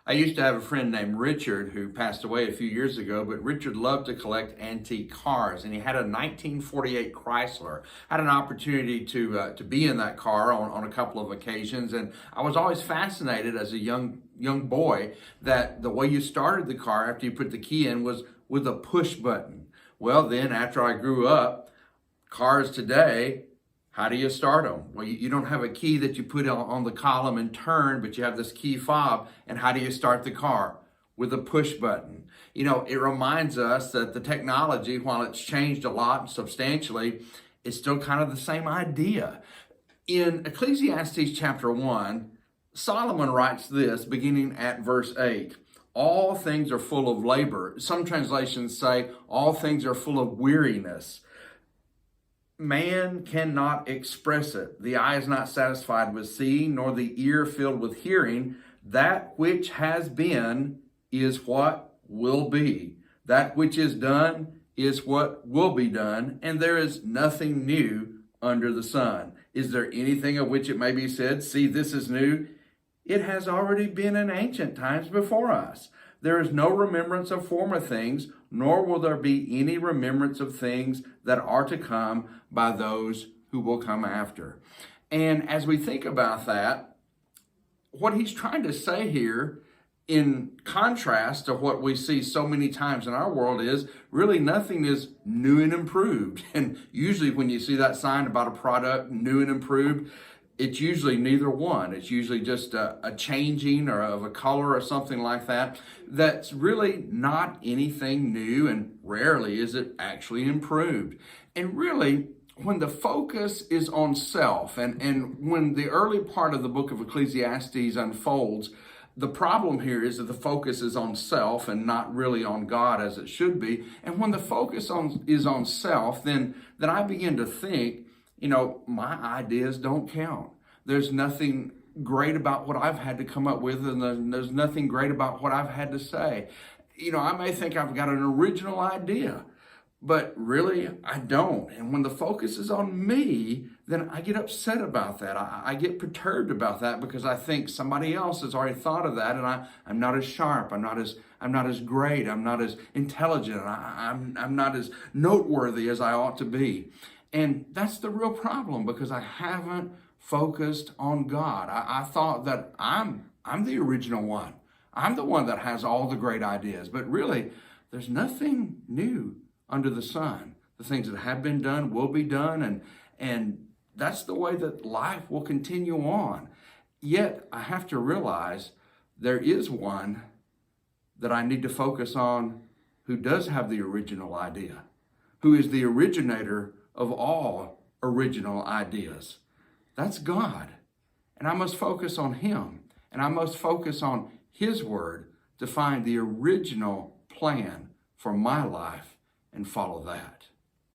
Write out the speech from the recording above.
I used to have a friend named Richard who passed away a few years ago, but Richard loved to collect antique cars, and he had a 1948 Chrysler. I had an opportunity to be in that car on a couple of occasions, and I was always fascinated as a young boy that the way you started the car after you put the key in was with a push button. Well, then after I grew up, cars today, how do you start them? Well, you don't have a key that you put on the column and turn, but you have this key fob. And how do you start the car? With a push button. You know, it reminds us that the technology, while it's changed a lot substantially, is still kind of the same idea. In Ecclesiastes chapter 1, Solomon writes this beginning at verse 8. All things are full of labor. Some translations say all things are full of weariness. Man cannot express it. The eye is not satisfied with seeing, nor the ear filled with hearing. That which has been is what will be. That which is done is what will be done, and there is nothing new under the sun. Is there anything of which it may be said, see, this is new? It has already been in ancient times before us. There is no remembrance of former things, nor will there be any remembrance of things that are to come by those who will come after. And as we think about that, what he's trying to say here, in contrast to what we see so many times in our world, is really nothing is new and improved. And usually when you see that sign about a product, new and improved, it's usually neither one. It's usually just a changing or of a color or something like that. That's really not anything new, and rarely is it actually improved. And really, when the focus is on self, and when the early part of the book of Ecclesiastes unfolds, the problem here is that the focus is on self and not really on God as it should be. And when the focus is on self, then I begin to think, you know, my ideas don't count. There's nothing great about what I've had to come up with, and there's nothing great about what I've had to say. You know, I may think I've got an original idea, but really I don't. And when the focus is on me, then I get upset about that. I get perturbed about that because I think somebody else has already thought of that, and I'm not as sharp. I'm not as great. I'm not as intelligent. I'm not as noteworthy as I ought to be. And that's the real problem, because I haven't focused on God. I thought that I'm the original one. I'm the one that has all the great ideas. But really, there's nothing new under the sun. The things that have been done will be done, and that's the way that life will continue on. Yet, I have to realize there is one that I need to focus on who does have the original idea, who is the originator of all original ideas. That's God. And I must focus on Him. And I must focus on His Word to find the original plan for my life and follow that.